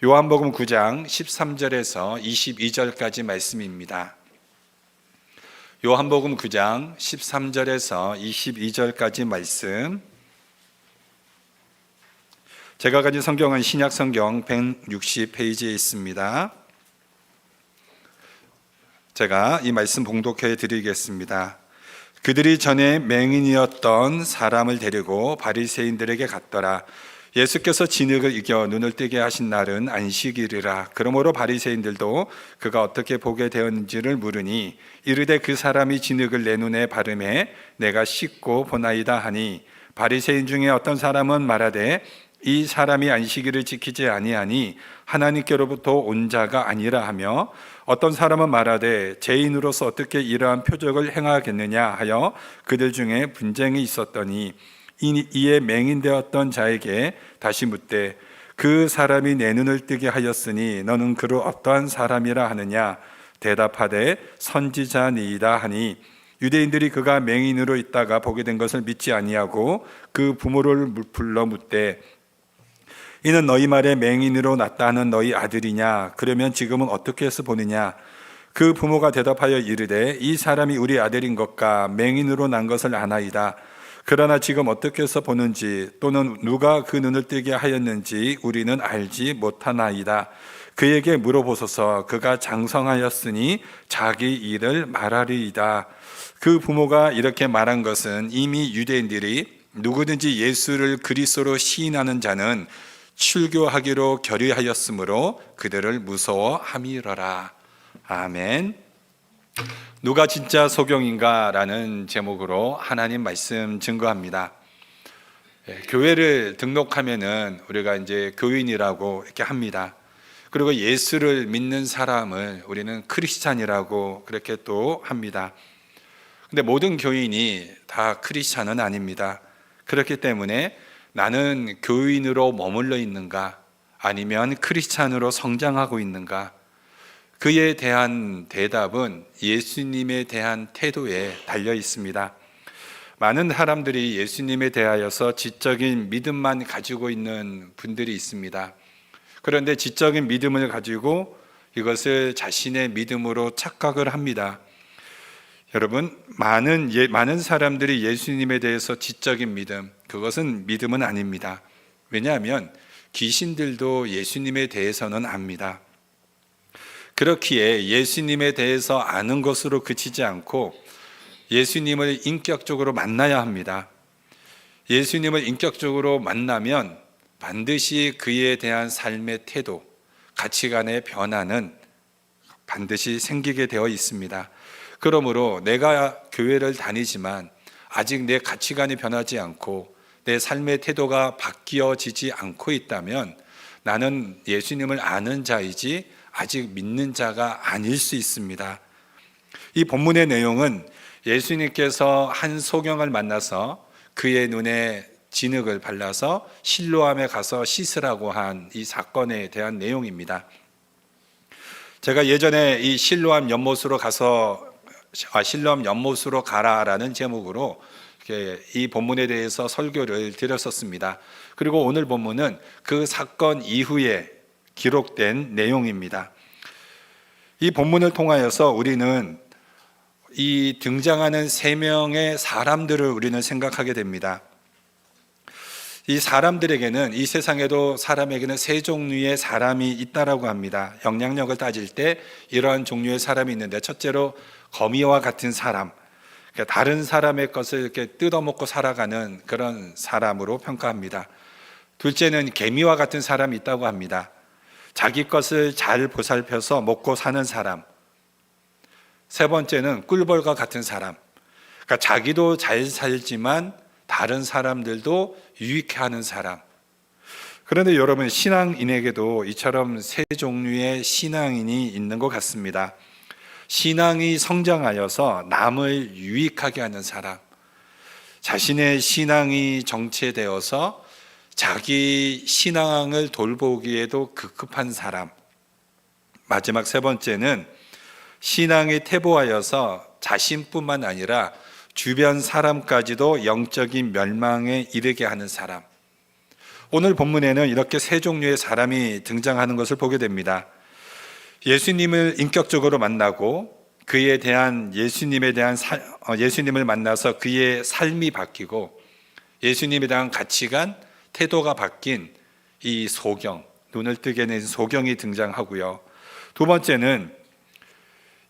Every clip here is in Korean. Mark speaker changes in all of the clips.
Speaker 1: 요한복음 9장 13절에서 22절까지 말씀입니다. 요한복음 9장 13절에서 22절까지 말씀. 제가 가진 성경은 신약성경 160페이지에 있습니다. 제가 이 말씀 봉독해 드리겠습니다. 그들이 전에 맹인이었던 사람을 데리고 바리새인들에게 갔더라. 예수께서 진흙을 이겨 눈을 뜨게 하신 날은 안식일이라. 그러므로 바리새인들도 그가 어떻게 보게 되었는지를 물으니 이르되 그 사람이 진흙을 내 눈에 바르매 내가 씻고 보나이다 하니, 바리새인 중에 어떤 사람은 말하되 이 사람이 안식일을 지키지 아니하니 하나님께로부터 온 자가 아니라 하며, 어떤 사람은 말하되 죄인으로서 어떻게 이러한 표적을 행하겠느냐 하여 그들 중에 분쟁이 있었더니, 이에 맹인되었던 자에게 다시 묻되 그 사람이 내 눈을 뜨게 하였으니 너는 그로 어떠한 사람이라 하느냐? 대답하되 선지자니이다 하니, 유대인들이 그가 맹인으로 있다가 보게 된 것을 믿지 아니하고 그 부모를 불러 묻되 이는 너희 말에 맹인으로 났다 하는 너희 아들이냐? 그러면 지금은 어떻게 해서 보느냐? 그 부모가 대답하여 이르되 이 사람이 우리 아들인 것과 맹인으로 난 것을 아나이다. 그러나 지금 어떻게 해서 보는지 또는 누가 그 눈을 뜨게 하였는지 우리는 알지 못하나이다. 그에게 물어보소서. 그가 장성하였으니 자기 일을 말하리이다. 그 부모가 이렇게 말한 것은 이미 유대인들이 누구든지 예수를 그리스도로 시인하는 자는 출교하기로 결의하였으므로 그들을 무서워함이러라. 아멘. 누가 진짜 소경인가? 라는 제목으로 하나님 말씀 증거합니다. 교회를 등록하면은 우리가 이제 교인이라고 이렇게 합니다. 그리고 예수를 믿는 사람을 우리는 크리스찬이라고 그렇게 또 합니다. 근데 모든 교인이 다 크리스찬은 아닙니다. 그렇기 때문에 나는 교인으로 머물러 있는가? 아니면 크리스찬으로 성장하고 있는가? 그에 대한 대답은 예수님에 대한 태도에 달려 있습니다. 많은 사람들이 예수님에 대하여서 지적인 믿음만 가지고 있는 분들이 있습니다. 그런데 지적인 믿음을 가지고 이것을 자신의 믿음으로 착각을 합니다. 여러분, 많은 사람들이 예수님에 대해서 지적인 믿음, 그것은 믿음은 아닙니다. 왜냐하면 귀신들도 예수님에 대해서는 압니다. 그렇기에 예수님에 대해서 아는 것으로 그치지 않고 예수님을 인격적으로 만나야 합니다. 예수님을 인격적으로 만나면 반드시 그에 대한 삶의 태도, 가치관의 변화는 반드시 생기게 되어 있습니다. 그러므로 내가 교회를 다니지만 아직 내 가치관이 변하지 않고 내 삶의 태도가 바뀌어지지 않고 있다면 나는 예수님을 아는 자이지 아직 믿는 자가 아닐 수 있습니다. 이 본문의 내용은 예수님께서 한 소경을 만나서 그의 눈에 진흙을 발라서 실로암에 가서 씻으라고 한 이 사건에 대한 내용입니다. 제가 예전에 이 실로암 연못으로 가라라는 제목으로 이 본문에 대해서 설교를 드렸었습니다. 그리고 오늘 본문은 그 사건 이후에 기록된 내용입니다. 이 본문을 통하여서 우리는 이 등장하는 세 명의 사람들을 우리는 생각하게 됩니다. 이 사람들에게는, 이 세상에도 사람에게는 세 종류의 사람이 있다라고 합니다. 영향력을 따질 때 이러한 종류의 사람이 있는데, 첫째로 거미와 같은 사람, 그러니까 다른 사람의 것을 이렇게 뜯어먹고 살아가는 그런 사람으로 평가합니다. 둘째는 개미와 같은 사람이 있다고 합니다. 자기 것을 잘 보살펴서 먹고 사는 사람. 세 번째는 꿀벌과 같은 사람. 그러니까 자기도 잘 살지만 다른 사람들도 유익해 하는 사람. 그런데 여러분, 신앙인에게도 이처럼 세 종류의 신앙인이 있는 것 같습니다. 신앙이 성장하여서 남을 유익하게 하는 사람. 자신의 신앙이 정체되어서 자기 신앙을 돌보기에도 급급한 사람. 마지막 세 번째는 신앙이 퇴보하여서 자신뿐만 아니라 주변 사람까지도 영적인 멸망에 이르게 하는 사람. 오늘 본문에는 이렇게 세 종류의 사람이 등장하는 것을 보게 됩니다. 예수님을 인격적으로 만나고 그에 대한 예수님을 만나서 그의 삶이 바뀌고 예수님에 대한 가치관, 태도가 바뀐 이 소경, 눈을 뜨게 된 소경이 등장하고요. 두 번째는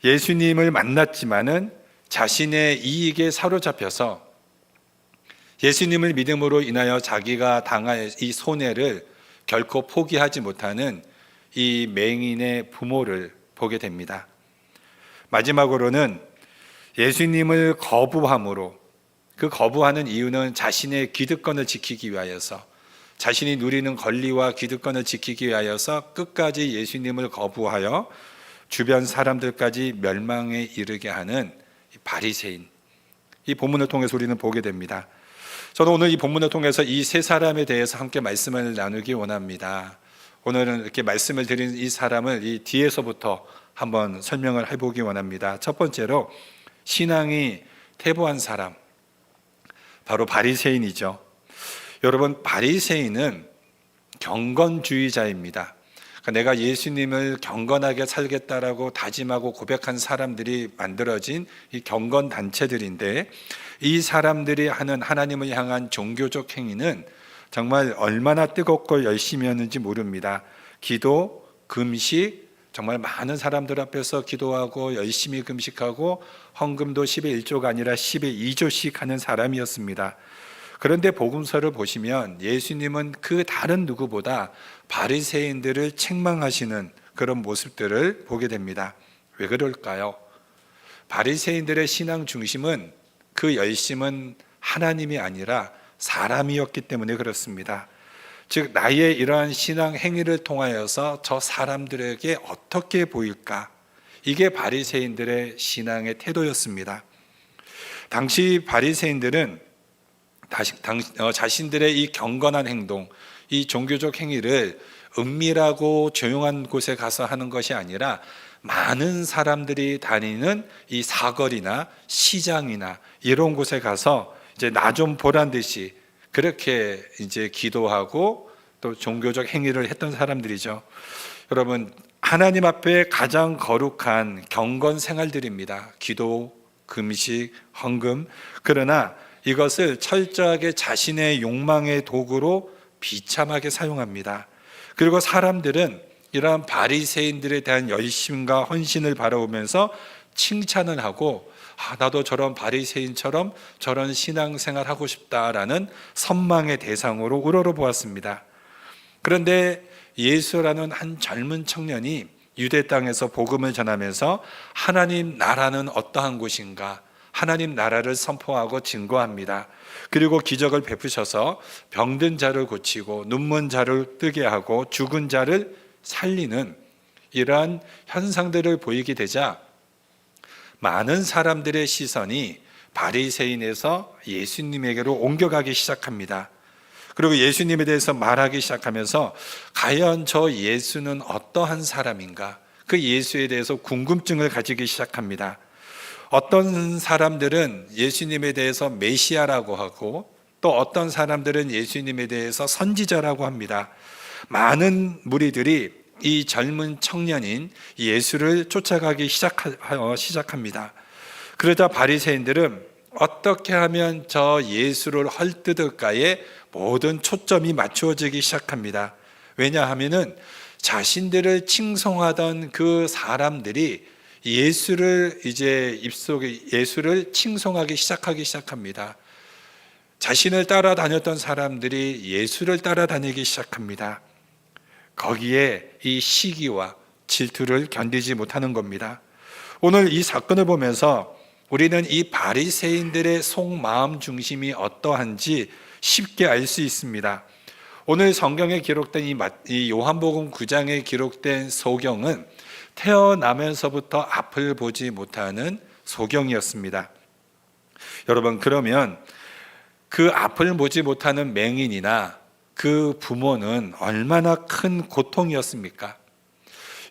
Speaker 1: 예수님을 만났지만은 자신의 이익에 사로잡혀서 예수님을 믿음으로 인하여 자기가 당할 이 손해를 결코 포기하지 못하는 이 맹인의 부모를 보게 됩니다. 마지막으로는 예수님을 거부함으로, 그 거부하는 이유는 자신의 기득권을 지키기 위하여서, 자신이 누리는 권리와 기득권을 지키기 위하여서 끝까지 예수님을 거부하여 주변 사람들까지 멸망에 이르게 하는 바리새인, 이 본문을 통해서 우리는 보게 됩니다. 저는 오늘 이 본문을 통해서 이 세 사람에 대해서 함께 말씀을 나누기 원합니다. 오늘은 이렇게 말씀을 드린 이 사람을 이 뒤에서부터 한번 설명을 해보기 원합니다. 첫 번째로 신앙이 퇴보한 사람, 바로 바리새인이죠. 여러분, 바리새인은 경건주의자입니다. 그러니까 내가 예수님을 경건하게 살겠다라고 다짐하고 고백한 사람들이 만들어진 이 경건 단체들인데, 이 사람들이 하는 하나님을 향한 종교적 행위는 정말 얼마나 뜨겁고 열심히였는지 모릅니다. 기도, 금식, 정말 많은 사람들 앞에서 기도하고 열심히 금식하고 헌금도 10의 1조가 아니라 10의 2조씩 하는 사람이었습니다. 그런데 복음서를 보시면 예수님은 그 다른 누구보다 바리새인들을 책망하시는 그런 모습들을 보게 됩니다. 왜 그럴까요? 바리새인들의 신앙 중심은, 그 열심은 하나님이 아니라 사람이었기 때문에 그렇습니다. 즉, 나의 이러한 신앙 행위를 통하여서 저 사람들에게 어떻게 보일까? 이게 바리새인들의 신앙의 태도였습니다. 당시 바리새인들은 자신들의 이 경건한 행동, 이 종교적 행위를 은밀하고 조용한 곳에 가서 하는 것이 아니라 많은 사람들이 다니는 이 사거리나 시장이나 이런 곳에 가서 이제 나 좀 보란 듯이 그렇게 이제 기도하고 또 종교적 행위를 했던 사람들이죠. 여러분, 하나님 앞에 가장 거룩한 경건 생활들입니다. 기도, 금식, 헌금. 그러나 이것을 철저하게 자신의 욕망의 도구로 비참하게 사용합니다. 그리고 사람들은 이러한 바리새인들에 대한 열심과 헌신을 바라보면서 칭찬을 하고, 나도 저런 바리새인처럼 저런 신앙생활 하고 싶다라는 선망의 대상으로 우러러보았습니다. 그런데 예수라는 한 젊은 청년이 유대 땅에서 복음을 전하면서 하나님 나라는 어떠한 곳인가, 하나님 나라를 선포하고 증거합니다. 그리고 기적을 베푸셔서 병든 자를 고치고 눈먼 자를 뜨게 하고 죽은 자를 살리는 이러한 현상들을 보이게 되자 많은 사람들의 시선이 바리새인에서 예수님에게로 옮겨가기 시작합니다. 그리고 예수님에 대해서 말하기 시작하면서 과연 저 예수는 어떠한 사람인가? 그 예수에 대해서 궁금증을 가지기 시작합니다. 어떤 사람들은 예수님에 대해서 메시아라고 하고, 또 어떤 사람들은 예수님에 대해서 선지자라고 합니다. 많은 무리들이 이 젊은 청년인 예수를 쫓아가기 시작합니다. 그러자 바리새인들은 어떻게 하면 저 예수를 헐뜯을까에 모든 초점이 맞추어지기 시작합니다. 왜냐하면은 자신들을 칭송하던 그 사람들이 예수를 칭송하기 시작합니다. 자신을 따라다녔던 사람들이 예수를 따라다니기 시작합니다. 거기에 이 시기와 질투를 견디지 못하는 겁니다. 오늘 이 사건을 보면서 우리는 이 바리새인들의 속마음 중심이 어떠한지 쉽게 알 수 있습니다. 오늘 성경에 기록된 이 요한복음 9장에 기록된 소경은 태어나면서부터 앞을 보지 못하는 소경이었습니다. 여러분, 그러면 그 앞을 보지 못하는 맹인이나 그 부모는 얼마나 큰 고통이었습니까?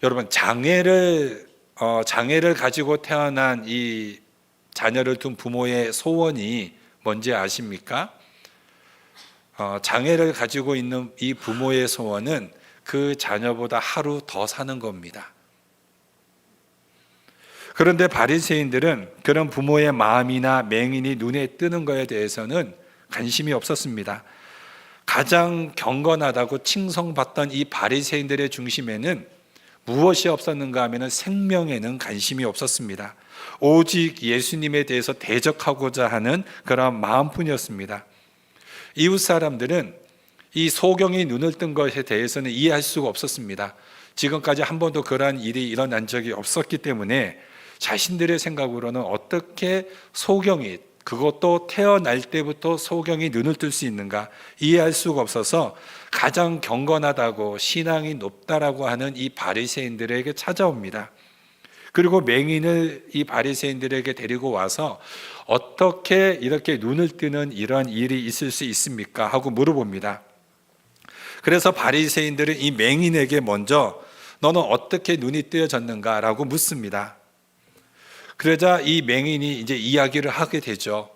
Speaker 1: 여러분, 장애를 가지고 태어난 이 자녀를 둔 부모의 소원이 뭔지 아십니까? 장애를 가지고 있는 이 부모의 소원은 그 자녀보다 하루 더 사는 겁니다. 그런데 바리새인들은 그런 부모의 마음이나 맹인이 눈에 뜨는 것에 대해서는 관심이 없었습니다. 가장 경건하다고 칭송받던 이 바리새인들의 중심에는 무엇이 없었는가 하면 생명에는 관심이 없었습니다. 오직 예수님에 대해서 대적하고자 하는 그런 마음뿐이었습니다. 이웃 사람들은 이 소경이 눈을 뜬 것에 대해서는 이해할 수가 없었습니다. 지금까지 한 번도 그러한 일이 일어난 적이 없었기 때문에 자신들의 생각으로는 어떻게 소경이, 그것도 태어날 때부터 소경이 눈을 뜰 수 있는가 이해할 수가 없어서 가장 경건하다고 신앙이 높다라고 하는 이 바리새인들에게 찾아옵니다. 그리고 맹인을 이 바리새인들에게 데리고 와서 어떻게 이렇게 눈을 뜨는 이러한 일이 있을 수 있습니까? 하고 물어봅니다. 그래서 바리새인들은 이 맹인에게 먼저 너는 어떻게 눈이 뜨여졌는가? 라고 묻습니다. 그러자 이 맹인이 이제 이야기를 하게 되죠.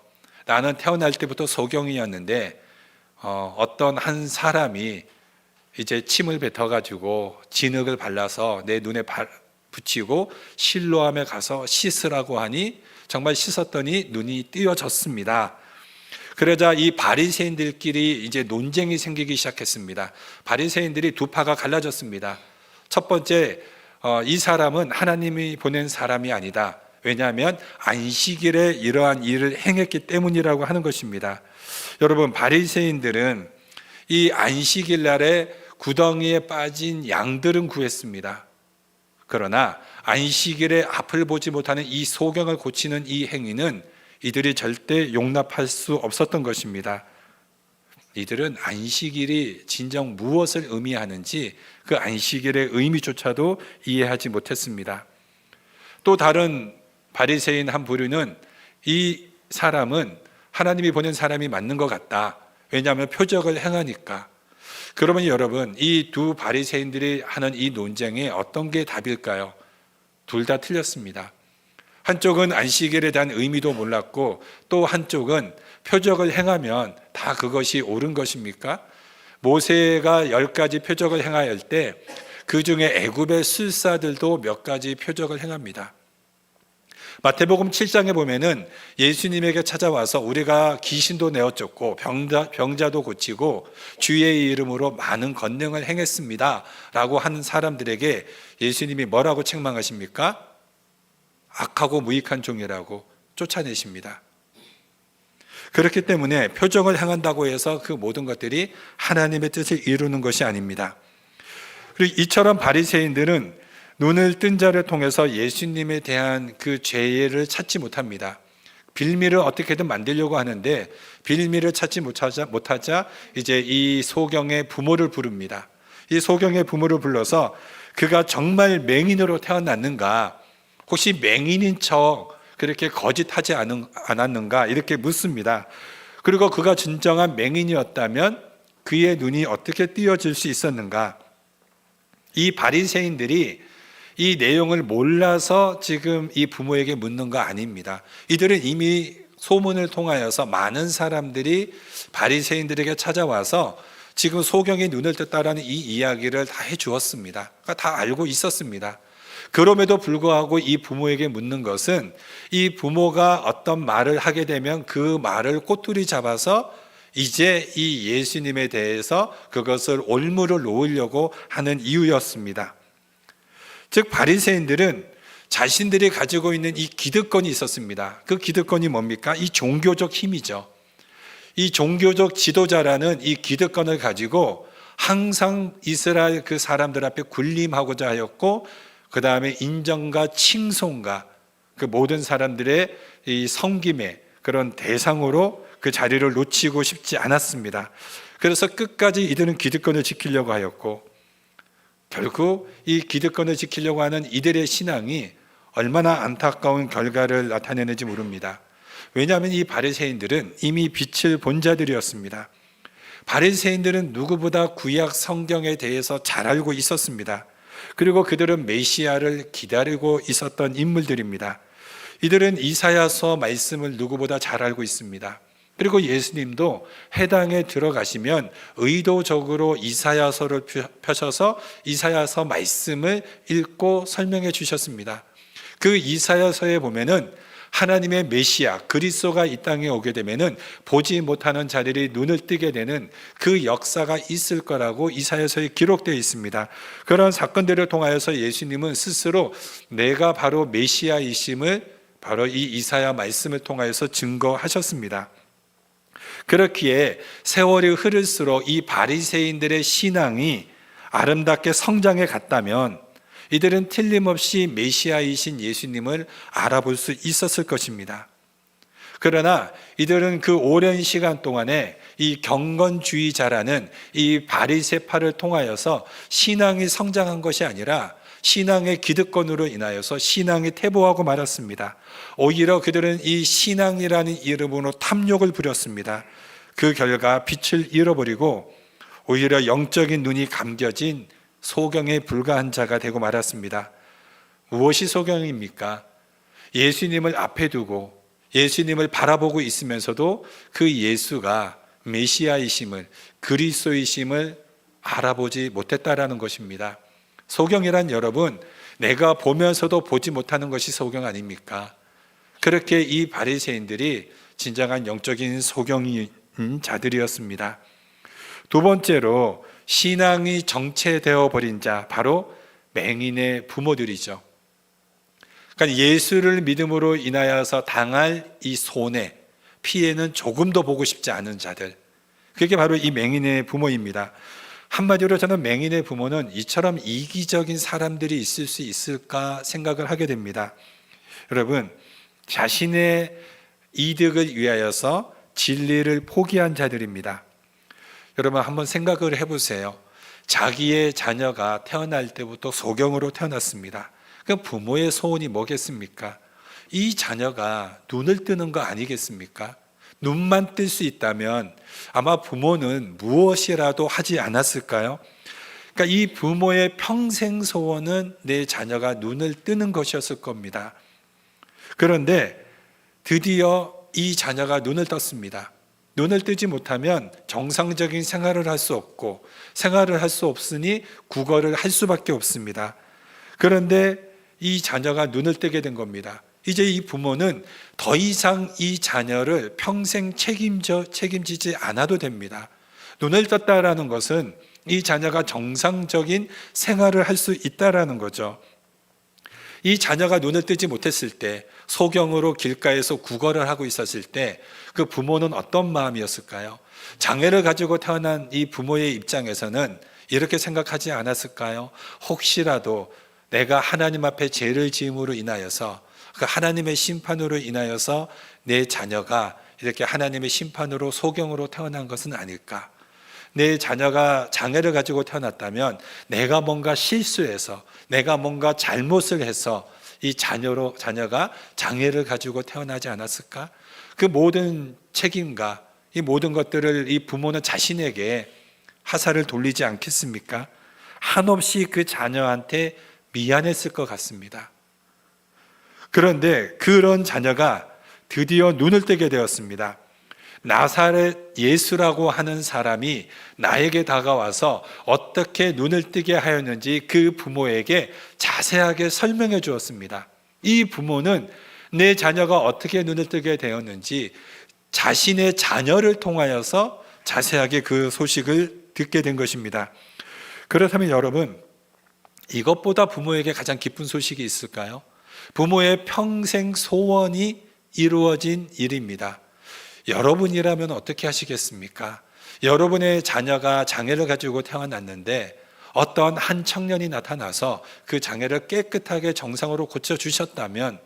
Speaker 1: 나는 태어날 때부터 소경이었는데 어떤 한 사람이 이제 침을 뱉어가지고 진흙을 발라서 내 눈에 붙이고 실로암에 가서 씻으라고 하니 정말 씻었더니 눈이 띄어졌습니다. 그러자 이 바리새인들끼리 이제 논쟁이 생기기 시작했습니다. 바리새인들이 두 파가 갈라졌습니다. 첫 번째, 이 사람은 하나님이 보낸 사람이 아니다. 왜냐하면 안식일에 이러한 일을 행했기 때문이라고 하는 것입니다. 여러분, 바리새인들은 이 안식일 날에 구덩이에 빠진 양들은 구했습니다. 그러나 안식일에 앞을 보지 못하는 이 소경을 고치는 이 행위는 이들이 절대 용납할 수 없었던 것입니다. 이들은 안식일이 진정 무엇을 의미하는지 그 안식일의 의미조차도 이해하지 못했습니다. 또 다른 바리새인 한 부류는 이 사람은 하나님이 보낸 사람이 맞는 것 같다. 왜냐하면 표적을 행하니까. 그러면 여러분, 이 두 바리새인들이 하는 이 논쟁에 어떤 게 답일까요? 둘 다 틀렸습니다. 한쪽은 안식일에 대한 의미도 몰랐고 또 한쪽은 표적을 행하면 다 그것이 옳은 것입니까? 모세가 10가지 표적을 행하였을 때 그 중에 애굽의 술사들도 몇 가지 표적을 행합니다. 마태복음 7장에 보면은 예수님에게 찾아와서 우리가 귀신도 내어쫓고 병자도 고치고 주의 이름으로 많은 권능을 행했습니다 라고 하는 사람들에게 예수님이 뭐라고 책망하십니까? 악하고 무익한 종이라고 쫓아내십니다. 그렇기 때문에 표적을 행한다고 해서 그 모든 것들이 하나님의 뜻을 이루는 것이 아닙니다. 그리고 이처럼 바리새인들은 눈을 뜬 자를 통해서 예수님에 대한 그 죄를 찾지 못합니다. 빌미를 어떻게든 만들려고 하는데 빌미를 찾지 못하자 이제 이 소경의 부모를 부릅니다. 이 소경의 부모를 불러서 그가 정말 맹인으로 태어났는가, 혹시 맹인인 척 그렇게 거짓하지 않았는가 이렇게 묻습니다. 그리고 그가 진정한 맹인이었다면 그의 눈이 어떻게 띄어질 수 있었는가. 이 바리새인들이 이 내용을 몰라서 지금 이 부모에게 묻는 거 아닙니다. 이들은 이미 소문을 통하여서 많은 사람들이 바리새인들에게 찾아와서 지금 소경이 눈을 떴다라는 이 이야기를 다 해주었습니다. 그러니까 다 알고 있었습니다. 그럼에도 불구하고 이 부모에게 묻는 것은 이 부모가 어떤 말을 하게 되면 그 말을 꼬투리 잡아서 이제 이 예수님에 대해서 그것을 올무를 놓으려고 하는 이유였습니다. 즉 바리새인들은 자신들이 가지고 있는 이 기득권이 있었습니다. 그 기득권이 뭡니까? 이 종교적 힘이죠. 이 종교적 지도자라는 이 기득권을 가지고 항상 이스라엘 그 사람들 앞에 군림하고자 하였고, 그 다음에 인정과 칭송과 그 모든 사람들의 이 섬김의 그런 대상으로 그 자리를 놓치고 싶지 않았습니다. 그래서 끝까지 이들은 기득권을 지키려고 하였고, 결국 이 기득권을 지키려고 하는 이들의 신앙이 얼마나 안타까운 결과를 나타내는지 모릅니다. 왜냐하면 이 바리새인들은 이미 빛을 본 자들이었습니다. 바리새인들은 누구보다 구약 성경에 대해서 잘 알고 있었습니다. 그리고 그들은 메시아를 기다리고 있었던 인물들입니다. 이들은 이사야서 말씀을 누구보다 잘 알고 있습니다. 그리고 예수님도 해당에 들어가시면 의도적으로 이사야서를 펴셔서 이사야서 말씀을 읽고 설명해 주셨습니다. 그 이사야서에 보면은 하나님의 메시아 그리스도가 이 땅에 오게 되면은 보지 못하는 자들이 눈을 뜨게 되는 그 역사가 있을 거라고 이사야서에 기록되어 있습니다. 그런 사건들을 통하여서 예수님은 스스로 내가 바로 메시아이심을 바로 이 이사야 말씀을 통하여서 증거하셨습니다. 그렇기에 세월이 흐를수록 이 바리새인들의 신앙이 아름답게 성장해 갔다면 이들은 틀림없이 메시아이신 예수님을 알아볼 수 있었을 것입니다. 그러나 이들은 그 오랜 시간 동안에 이 경건주의자라는 이 바리새파를 통하여서 신앙이 성장한 것이 아니라 신앙의 기득권으로 인하여서 신앙이 퇴보하고 말았습니다. 오히려 그들은 이 신앙이라는 이름으로 탐욕을 부렸습니다. 그 결과 빛을 잃어버리고 오히려 영적인 눈이 감겨진 소경에 불과한 자가 되고 말았습니다. 무엇이 소경입니까? 예수님을 앞에 두고 예수님을 바라보고 있으면서도 그 예수가 메시아이심을 그리스도이심을 알아보지 못했다라는 것입니다. 소경이란 여러분, 내가 보면서도 보지 못하는 것이 소경 아닙니까? 그렇게 이 바리새인들이 진정한 영적인 소경인 자들이었습니다. 두 번째로 신앙이 정체되어 버린 자, 바로 맹인의 부모들이죠. 그러니까 예수를 믿음으로 인하여서 당할 이 손해, 피해는 조금도 보고 싶지 않은 자들, 그게 바로 이 맹인의 부모입니다. 한마디로 저는 맹인의 부모는 이처럼 이기적인 사람들이 있을 수 있을까 생각을 하게 됩니다. 여러분, 자신의 이득을 위하여서 진리를 포기한 자들입니다. 여러분 한번 생각을 해보세요. 자기의 자녀가 태어날 때부터 소경으로 태어났습니다. 그 부모의 소원이 뭐겠습니까? 이 자녀가 눈을 뜨는 거 아니겠습니까? 눈만 뜰 수 있다면 아마 부모는 무엇이라도 하지 않았을까요? 그러니까 이 부모의 평생 소원은 내 자녀가 눈을 뜨는 것이었을 겁니다. 그런데 드디어 이 자녀가 눈을 떴습니다. 눈을 뜨지 못하면 정상적인 생활을 할 수 없고, 생활을 할 수 없으니 국어를 할 수밖에 없습니다. 그런데 이 자녀가 눈을 뜨게 된 겁니다. 이제 이 부모는 더 이상 이 자녀를 평생 책임지지 않아도 됩니다. 눈을 떴다라는 것은 이 자녀가 정상적인 생활을 할 수 있다라는 거죠. 이 자녀가 눈을 뜨지 못했을 때, 소경으로 길가에서 구걸을 하고 있었을 때 그 부모는 어떤 마음이었을까요? 장애를 가지고 태어난 이 부모의 입장에서는 이렇게 생각하지 않았을까요? 혹시라도 내가 하나님 앞에 죄를 지음으로 인하여서, 그 하나님의 심판으로 인하여서 내 자녀가 이렇게 하나님의 심판으로 소경으로 태어난 것은 아닐까? 내 자녀가 장애를 가지고 태어났다면 내가 뭔가 실수해서, 내가 뭔가 잘못을 해서 이 자녀가 장애를 가지고 태어나지 않았을까? 그 모든 책임과 이 모든 것들을 이 부모는 자신에게 하사를 돌리지 않겠습니까? 한없이 그 자녀한테 미안했을 것 같습니다. 그런데 그런 자녀가 드디어 눈을 뜨게 되었습니다. 나사렛 예수라고 하는 사람이 나에게 다가와서 어떻게 눈을 뜨게 하였는지 그 부모에게 자세하게 설명해 주었습니다. 이 부모는 내 자녀가 어떻게 눈을 뜨게 되었는지 자신의 자녀를 통하여서 자세하게 그 소식을 듣게 된 것입니다. 그렇다면 여러분, 이것보다 부모에게 가장 기쁜 소식이 있을까요? 부모의 평생 소원이 이루어진 일입니다. 여러분이라면 어떻게 하시겠습니까? 여러분의 자녀가 장애를 가지고 태어났는데 어떤 한 청년이 나타나서 그 장애를 깨끗하게 정상으로 고쳐주셨다면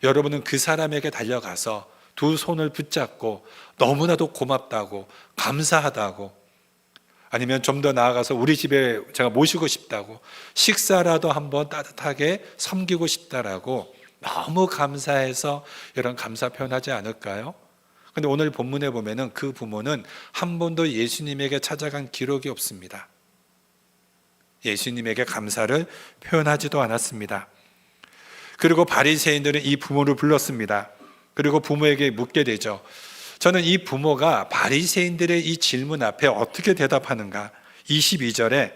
Speaker 1: 여러분은 그 사람에게 달려가서 두 손을 붙잡고 너무나도 고맙다고, 감사하다고, 아니면 좀 더 나아가서 우리 집에 제가 모시고 싶다고, 식사라도 한번 따뜻하게 섬기고 싶다라고 너무 감사해서 이런 감사 표현하지 않을까요? 근데 오늘 본문에 보면은 그 부모는 한 번도 예수님에게 찾아간 기록이 없습니다. 예수님에게 감사를 표현하지도 않았습니다. 그리고 바리새인들은 이 부모를 불렀습니다. 그리고 부모에게 묻게 되죠. 저는 이 부모가 바리새인들의 이 질문 앞에 어떻게 대답하는가? 22절에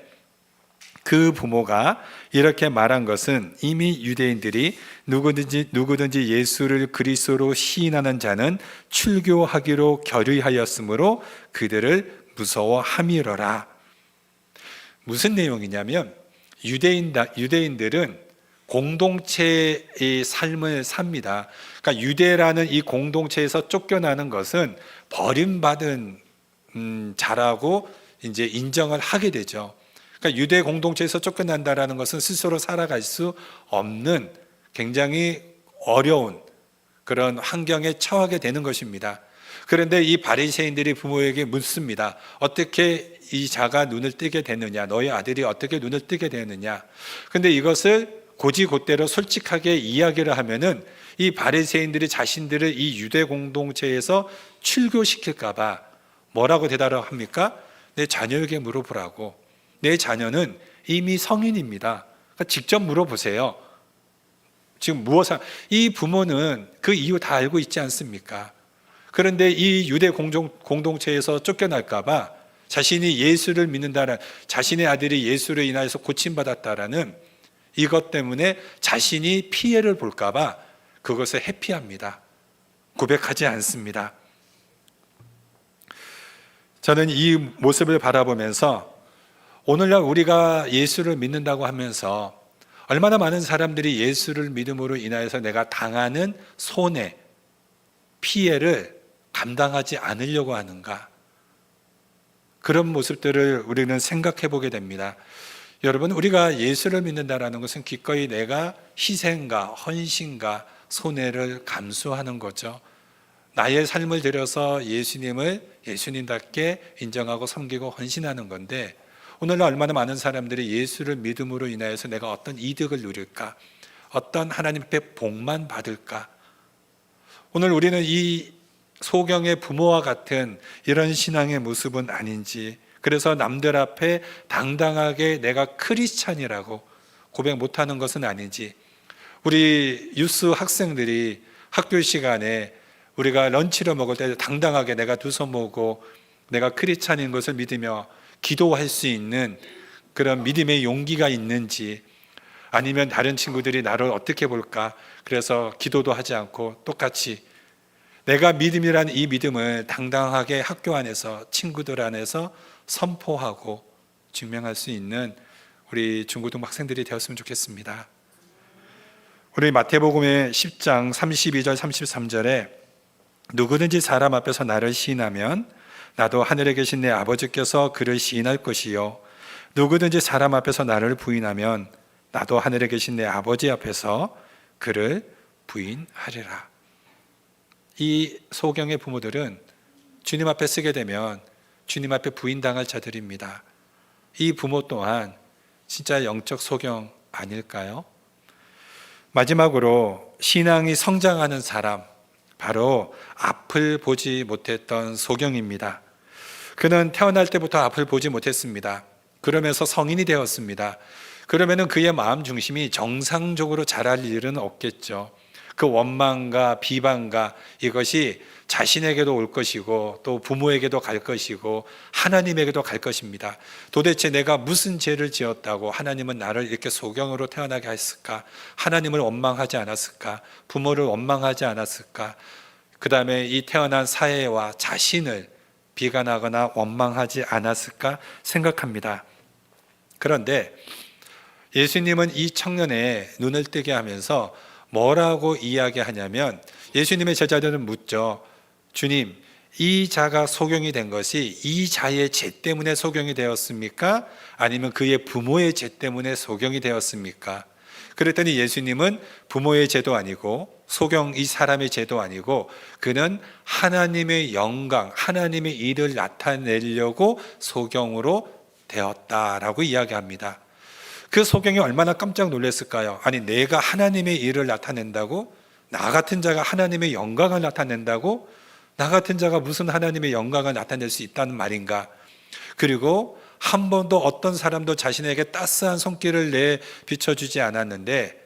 Speaker 1: 그 부모가 이렇게 말한 것은 이미 유대인들이 누구든지 예수를 그리스도로 시인하는 자는 출교하기로 결의하였으므로 그들을 무서워함이로라. 무슨 내용이냐면 유대인들은 공동체의 삶을 삽니다. 그러니까 유대라는 이 공동체에서 쫓겨나는 것은 버림받은 자라고 이제 인정을 하게 되죠. 그러니까 유대 공동체에서 쫓겨난다라는 것은 스스로 살아갈 수 없는 굉장히 어려운 그런 환경에 처하게 되는 것입니다. 그런데 이 바리새인들이 부모에게 묻습니다. 어떻게 이 자가 눈을 뜨게 되느냐? 너희 아들이 어떻게 눈을 뜨게 되느냐? 근데 이것을 고지고대로 솔직하게 이야기를 하면은 이 바리새인들이 자신들을 이 유대 공동체에서 출교시킬까 봐 뭐라고 대답을 합니까? 내 자녀에게 물어보라고. 내 자녀는 이미 성인입니다. 그러니까 직접 물어보세요. 지금 이 부모는 그 이유 다 알고 있지 않습니까? 그런데 이 유대 공동체에서 쫓겨날까 봐 자신이 예수를 믿는다는, 자신의 아들이 예수를 인하여서 고침받았다라는 이것 때문에 자신이 피해를 볼까 봐 그것을 회피합니다. 고백하지 않습니다. 저는 이 모습을 바라보면서 오늘날 우리가 예수를 믿는다고 하면서 얼마나 많은 사람들이 예수를 믿음으로 인하여서 내가 당하는 손해, 피해를 감당하지 않으려고 하는가? 그런 모습들을 우리는 생각해 보게 됩니다. 여러분, 우리가 예수를 믿는다라는 것은 기꺼이 내가 희생과 헌신과 손해를 감수하는 거죠. 나의 삶을 들여서 예수님을 예수님답게 인정하고 섬기고 헌신하는 건데, 오늘날 얼마나 많은 사람들이 예수를 믿음으로 인하여서 내가 어떤 이득을 누릴까? 어떤 하나님 앞에 복만 받을까? 오늘 우리는 이 소경의 부모와 같은 이런 신앙의 모습은 아닌지, 그래서 남들 앞에 당당하게 내가 크리스찬이라고 고백 못하는 것은 아닌지, 우리 유스 학생들이 학교 시간에 우리가 런치를 먹을 때 당당하게 내가 두 손 모으고 내가 크리스찬인 것을 믿으며 기도할 수 있는 그런 믿음의 용기가 있는지, 아니면 다른 친구들이 나를 어떻게 볼까 그래서 기도도 하지 않고 똑같이 내가 믿음이라는 이 믿음을 당당하게 학교 안에서 친구들 안에서 선포하고 증명할 수 있는 우리 중고등 학생들이 되었으면 좋겠습니다. 우리 마태복음의 10장 32절 33절에 누구든지 사람 앞에서 나를 시인하면 나도 하늘에 계신 내 아버지께서 그를 시인할 것이요 누구든지 사람 앞에서 나를 부인하면 나도 하늘에 계신 내 아버지 앞에서 그를 부인하리라. 이 소경의 부모들은 주님 앞에 쓰게 되면 주님 앞에 부인당할 자들입니다. 이 부모 또한 진짜 영적 소경 아닐까요? 마지막으로 신앙이 성장하는 사람, 바로 앞을 보지 못했던 소경입니다. 그는 태어날 때부터 앞을 보지 못했습니다. 그러면서 성인이 되었습니다. 그러면 그의 마음 중심이 정상적으로 자랄 일은 없겠죠. 그 원망과 비방과 이것이 자신에게도 올 것이고 또 부모에게도 갈 것이고 하나님에게도 갈 것입니다. 도대체 내가 무슨 죄를 지었다고 하나님은 나를 이렇게 소경으로 태어나게 했을까? 하나님을 원망하지 않았을까? 부모를 원망하지 않았을까? 그 다음에 이 태어난 사회와 자신을 비관하거나 원망하지 않았을까 생각합니다. 그런데 예수님은 이 청년의 눈을 뜨게 하면서 뭐라고 이야기하냐면, 예수님의 제자들은 묻죠. 주님, 이 자가 소경이 된 것이 이 자의 죄 때문에 소경이 되었습니까? 아니면 그의 부모의 죄 때문에 소경이 되었습니까? 그랬더니 예수님은 부모의 죄도 아니고 소경 이 사람의 죄도 아니고 그는 하나님의 영광, 하나님의 일을 나타내려고 소경으로 되었다라고 이야기합니다. 그 소경이 얼마나 깜짝 놀랐을까요? 아니, 내가 하나님의 일을 나타낸다고? 나 같은 자가 하나님의 영광을 나타낸다고? 나 같은 자가 무슨 하나님의 영광을 나타낼 수 있다는 말인가? 그리고 한 번도 어떤 사람도 자신에게 따스한 손길을 내 비춰주지 않았는데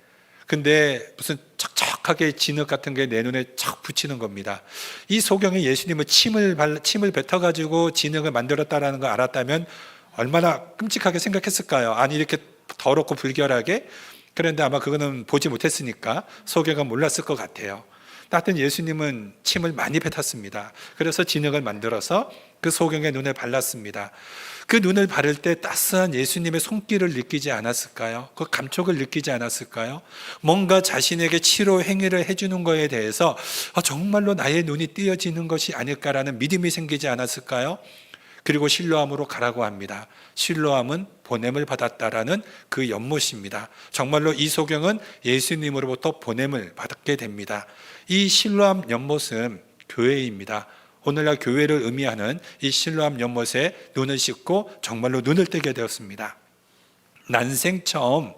Speaker 1: 근데 무슨 척척하게 진흙 같은 게 내 눈에 척 붙이는 겁니다. 이 소경에 예수님은 침을 뱉어가지고 진흙을 만들었다라는 걸 알았다면 얼마나 끔찍하게 생각했을까요? 아니 이렇게 더럽고 불결하게? 그런데 아마 그거는 보지 못했으니까 소경은 몰랐을 것 같아요. 하여튼 예수님은 침을 많이 뱉었습니다. 그래서 진흙을 만들어서 그 소경의 눈에 발랐습니다. 그 눈을 바를 때 따스한 예수님의 손길을 느끼지 않았을까요? 그 감촉을 느끼지 않았을까요? 뭔가 자신에게 치료 행위를 해주는 것에 대해서 정말로 나의 눈이 띄어지는 것이 아닐까라는 믿음이 생기지 않았을까요? 그리고 실로암으로 가라고 합니다. 실로암은 보냄을 받았다라는 그 연못입니다. 정말로 이 소경은 예수님으로부터 보냄을 받게 됩니다. 이 실로암 연못은 교회입니다. 오늘날 교회를 의미하는 이 실로암 연못에 눈을 씻고 정말로 눈을 뜨게 되었습니다. 난생 처음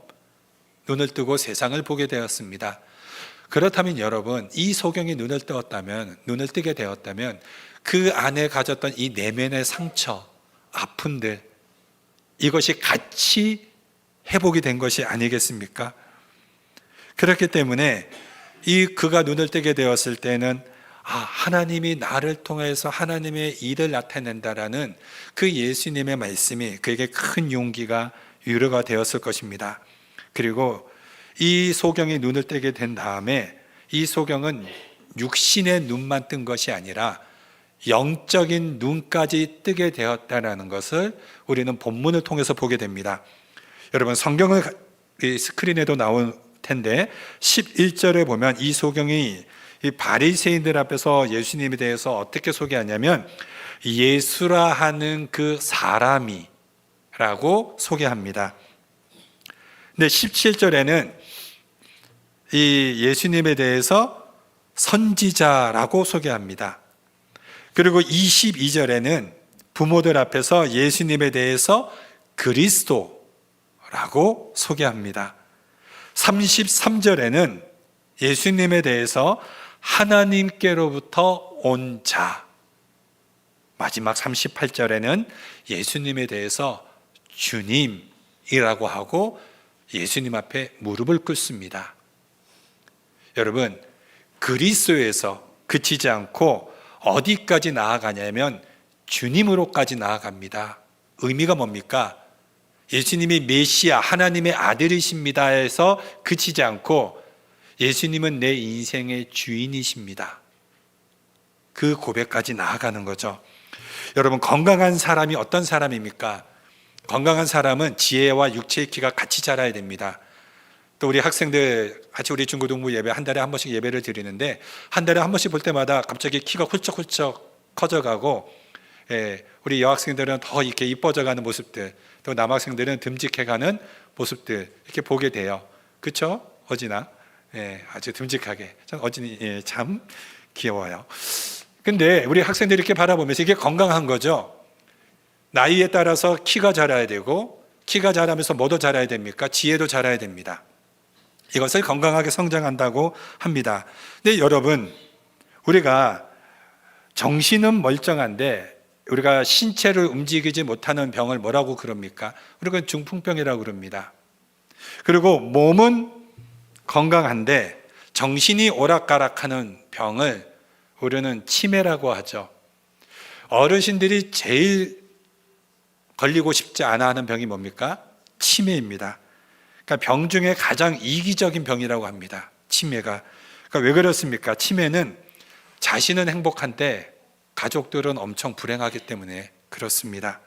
Speaker 1: 눈을 뜨고 세상을 보게 되었습니다. 그렇다면 여러분, 이 소경이 눈을 뜨게 되었다면 그 안에 가졌던 이 내면의 상처, 아픔들, 이것이 같이 회복이 된 것이 아니겠습니까? 그렇기 때문에 그가 눈을 뜨게 되었을 때는 하나님이 나를 통해서 하나님의 일을 나타낸다라는 그 예수님의 말씀이 그에게 큰 용기가 위로가 되었을 것입니다. 그리고 이 소경이 눈을 뜨게 된 다음에 이 소경은 육신의 눈만 뜬 것이 아니라 영적인 눈까지 뜨게 되었다는 것을 우리는 본문을 통해서 보게 됩니다. 여러분, 성경을 스크린에도 나올 텐데 11절에 보면 이 소경이 이 바리새인들 앞에서 예수님에 대해서 어떻게 소개하냐면 예수라 하는 그 사람이라고 소개합니다. 근데 17절에는 이 예수님에 대해서 선지자라고 소개합니다. 그리고 22절에는 부모들 앞에서 예수님에 대해서 그리스도라고 소개합니다. 33절에는 예수님에 대해서 하나님께로부터 온 자, 마지막 38절에는 예수님에 대해서 주님이라고 하고 예수님 앞에 무릎을 꿇습니다. 여러분, 그리스도에서 그치지 않고 어디까지 나아가냐면 주님으로까지 나아갑니다. 의미가 뭡니까? 예수님이 메시아, 하나님의 아들이십니다 해서 그치지 않고 예수님은 내 인생의 주인이십니다. 그 고백까지 나아가는 거죠. 여러분, 건강한 사람이 어떤 사람입니까? 건강한 사람은 지혜와 육체의 키가 같이 자라야 됩니다. 또 우리 학생들 같이 우리 중고등부 예배 한 달에 한 번씩 예배를 드리는데 한 달에 한 번씩 볼 때마다 갑자기 키가 훌쩍훌쩍 커져가고 우리 여학생들은 더 이렇게 이뻐져가는 모습들, 또 남학생들은 듬직해가는 모습들 이렇게 보게 돼요. 그렇죠? 어진아? 아주 듬직하게. 어진이 참 귀여워요. 근데 우리 학생들이 이렇게 바라보면서 이게 건강한 거죠. 나이에 따라서 키가 자라야 되고 키가 자라면서 뭐도 자라야 됩니까? 지혜도 자라야 됩니다. 이것을 건강하게 성장한다고 합니다. 근데 여러분, 우리가 정신은 멀쩡한데 우리가 신체를 움직이지 못하는 병을 뭐라고 그럽니까? 우리가 중풍병이라고 그럽니다. 그리고 몸은 건강한데 정신이 오락가락하는 병을 우리는 치매라고 하죠. 어르신들이 제일 걸리고 싶지 않아 하는 병이 뭡니까? 치매입니다. 그러니까 병 중에 가장 이기적인 병이라고 합니다. 치매가. 그러니까 왜 그렇습니까? 치매는 자신은 행복한데 가족들은 엄청 불행하기 때문에 그렇습니다.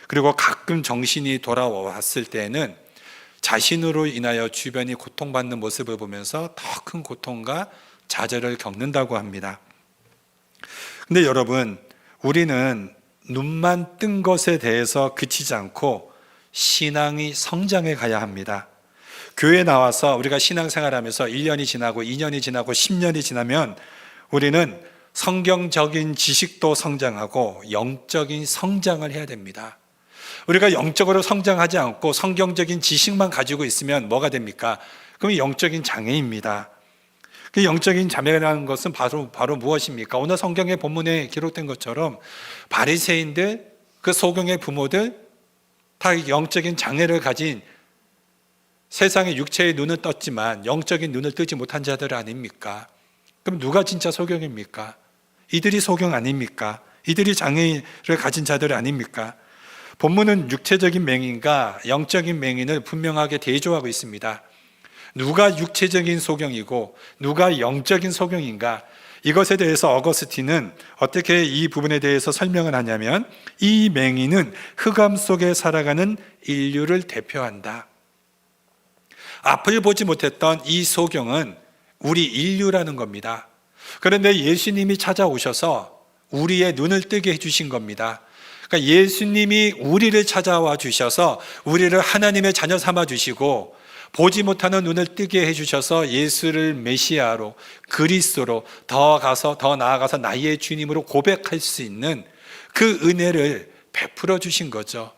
Speaker 1: 그리고 가끔 정신이 돌아왔을 때는 자신으로 인하여 주변이 고통받는 모습을 보면서 더 큰 고통과 좌절을 겪는다고 합니다. 근데 여러분, 우리는 눈만 뜬 것에 대해서 그치지 않고 신앙이 성장해 가야 합니다. 교회에 나와서 우리가 신앙생활하면서 1년이 지나고 2년이 지나고 10년이 지나면 우리는 성경적인 지식도 성장하고 영적인 성장을 해야 됩니다. 우리가 영적으로 성장하지 않고 성경적인 지식만 가지고 있으면 뭐가 됩니까? 그럼 영적인 장애입니다. 그 영적인 장애라는 것은 바로 무엇입니까? 오늘 성경의 본문에 기록된 것처럼 바리새인들, 그 소경의 부모들 다 영적인 장애를 가진 세상의 육체의 눈은 떴지만 영적인 눈을 뜨지 못한 자들 아닙니까? 그럼 누가 진짜 소경입니까? 이들이 소경 아닙니까? 이들이 장애를 가진 자들 아닙니까? 본문은 육체적인 맹인과 영적인 맹인을 분명하게 대조하고 있습니다. 누가 육체적인 소경이고 누가 영적인 소경인가? 이것에 대해서 어거스틴은 어떻게 이 부분에 대해서 설명을 하냐면, 이 맹인은 흑암 속에 살아가는 인류를 대표한다. 앞을 보지 못했던 이 소경은 우리 인류라는 겁니다. 그런데 예수님이 찾아오셔서 우리의 눈을 뜨게 해주신 겁니다. 그러니까 예수님이 우리를 찾아와 주셔서 우리를 하나님의 자녀 삼아 주시고, 보지 못하는 눈을 뜨게 해주셔서 예수를 메시아로, 그리스도로 더 나아가서 나의 주님으로 고백할 수 있는 그 은혜를 베풀어 주신 거죠.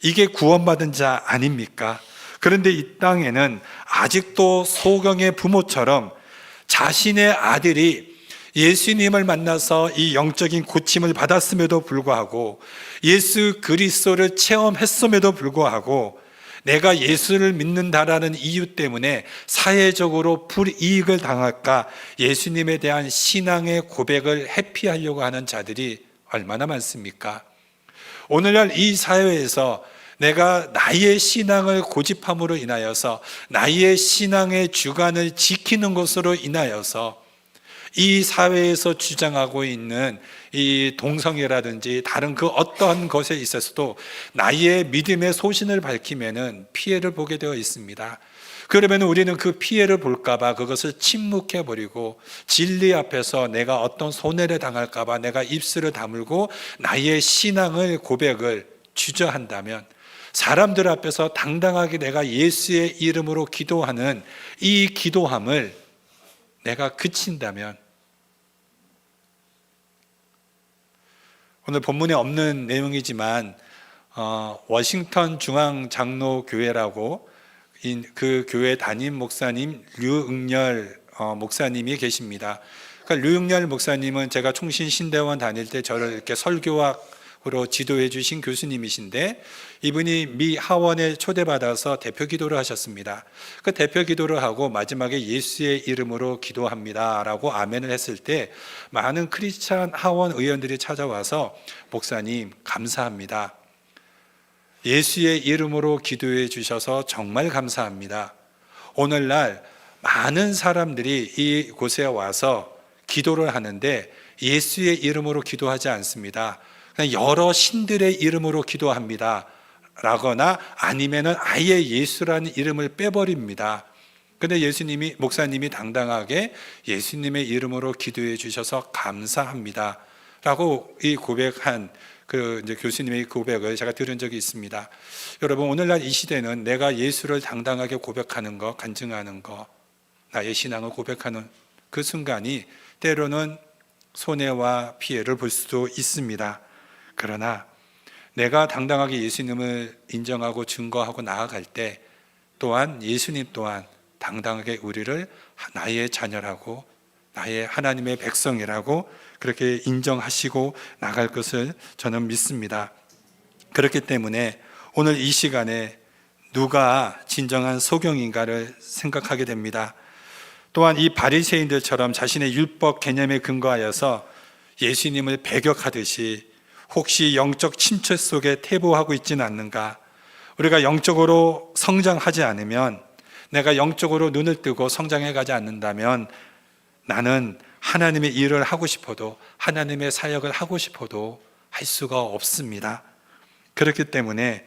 Speaker 1: 이게 구원받은 자 아닙니까? 그런데 이 땅에는 아직도 소경의 부모처럼 자신의 아들이 예수님을 만나서 이 영적인 고침을 받았음에도 불구하고, 예수 그리스도를 체험했음에도 불구하고, 내가 예수를 믿는다라는 이유 때문에 사회적으로 불이익을 당할까 예수님에 대한 신앙의 고백을 회피하려고 하는 자들이 얼마나 많습니까? 오늘날 이 사회에서 내가 나의 신앙을 고집함으로 인하여서, 나의 신앙의 주관을 지키는 것으로 인하여서 이 사회에서 주장하고 있는 이 동성애라든지 다른 그 어떠한 것에 있어서도 나의 믿음의 소신을 밝히면은 피해를 보게 되어 있습니다. 그러면 우리는 그 피해를 볼까봐 그것을 침묵해버리고, 진리 앞에서 내가 어떤 손해를 당할까봐 내가 입술을 다물고 나의 신앙을 고백을 주저한다면, 사람들 앞에서 당당하게 내가 예수의 이름으로 기도하는 이 기도함을 내가 그친다면, 오늘 본문에 없는 내용이지만 워싱턴 중앙장로교회라고 그 교회 담임 목사님 류응열 목사님이 계십니다. 그러니까 류응열 목사님은 제가 총신신대원 다닐 때 저를 이렇게 설교학으로 지도해 주신 교수님이신데, 이분이 미 하원에 초대받아서 대표 기도를 하셨습니다. 그 대표 기도를 하고 마지막에 예수의 이름으로 기도합니다 라고 아멘을 했을 때, 많은 크리스찬 하원 의원들이 찾아와서 목사님 감사합니다, 예수의 이름으로 기도해 주셔서 정말 감사합니다, 오늘날 많은 사람들이 이곳에 와서 기도를 하는데 예수의 이름으로 기도하지 않습니다, 그냥 여러 신들의 이름으로 기도합니다 라거나 아니면은 아예 예수라는 이름을 빼버립니다. 근데 목사님이 당당하게 예수님의 이름으로 기도해 주셔서 감사합니다 라고 이 고백한 이제 교수님의 고백을 제가 들은 적이 있습니다. 여러분, 오늘날 이 시대는 내가 예수를 당당하게 고백하는 것, 간증하는 것, 나의 신앙을 고백하는 그 순간이 때로는 손해와 피해를 볼 수도 있습니다. 그러나 내가 당당하게 예수님을 인정하고 증거하고 나아갈 때 또한 예수님 또한 당당하게 우리를 나의 자녀라고, 나의 하나님의 백성이라고 그렇게 인정하시고 나갈 것을 저는 믿습니다. 그렇기 때문에 오늘 이 시간에 누가 진정한 소경인가를 생각하게 됩니다. 또한 이 바리새인들처럼 자신의 율법 개념에 근거하여서 예수님을 배격하듯이 혹시 영적 침체 속에 퇴보하고 있지는 않는가? 우리가 영적으로 성장하지 않으면, 내가 영적으로 눈을 뜨고 성장해 가지 않는다면 나는 하나님의 일을 하고 싶어도, 하나님의 사역을 하고 싶어도 할 수가 없습니다. 그렇기 때문에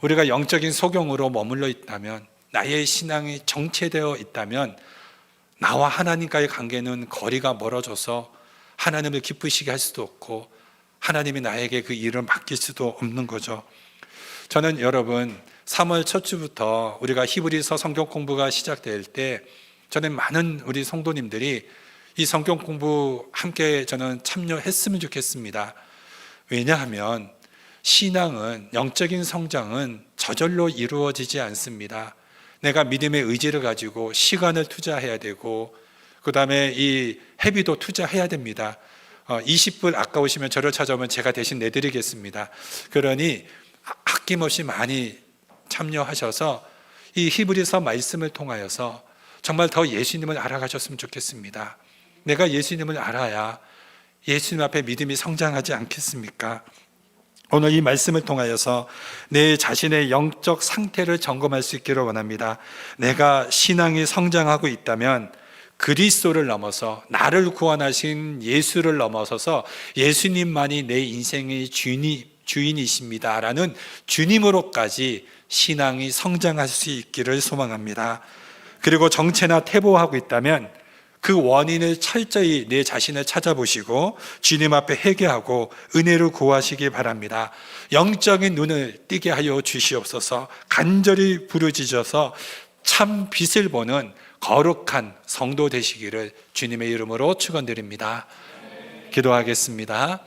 Speaker 1: 우리가 영적인 소경으로 머물러 있다면, 나의 신앙이 정체되어 있다면 나와 하나님과의 관계는 거리가 멀어져서 하나님을 기쁘시게 할 수도 없고 하나님이 나에게 그 일을 맡길 수도 없는 거죠. 저는 여러분, 3월 첫 주부터 우리가 히브리서 성경 공부가 시작될 때 저는 많은 우리 성도님들이 이 성경 공부 함께 저는 참여했으면 좋겠습니다. 왜냐하면 신앙은, 영적인 성장은 저절로 이루어지지 않습니다. 내가 믿음의 의지를 가지고 시간을 투자해야 되고, 그 다음에 이 회비도 투자해야 됩니다. 20불 아까우시면 저를 찾아오면 제가 대신 내드리겠습니다. 그러니 아낌없이 많이 참여하셔서 이 히브리서 말씀을 통하여서 정말 더 예수님을 알아가셨으면 좋겠습니다. 내가 예수님을 알아야 예수님 앞에 믿음이 성장하지 않겠습니까? 오늘 이 말씀을 통하여서 내 자신의 영적 상태를 점검할 수 있기를 원합니다. 내가 신앙이 성장하고 있다면 그리스도를 넘어서 나를 구원하신 예수를 넘어서서 예수님만이 내 인생의 주인이십니다라는 주님으로까지 신앙이 성장할 수 있기를 소망합니다. 그리고 정체나 퇴보하고 있다면 그 원인을 철저히 내 자신을 찾아보시고 주님 앞에 회개하고 은혜를 구하시기 바랍니다. 영적인 눈을 뜨게 하여 주시옵소서. 간절히 부르짖어서 참 빛을 보는 거룩한 성도 되시기를 주님의 이름으로 축원드립니다. 기도하겠습니다.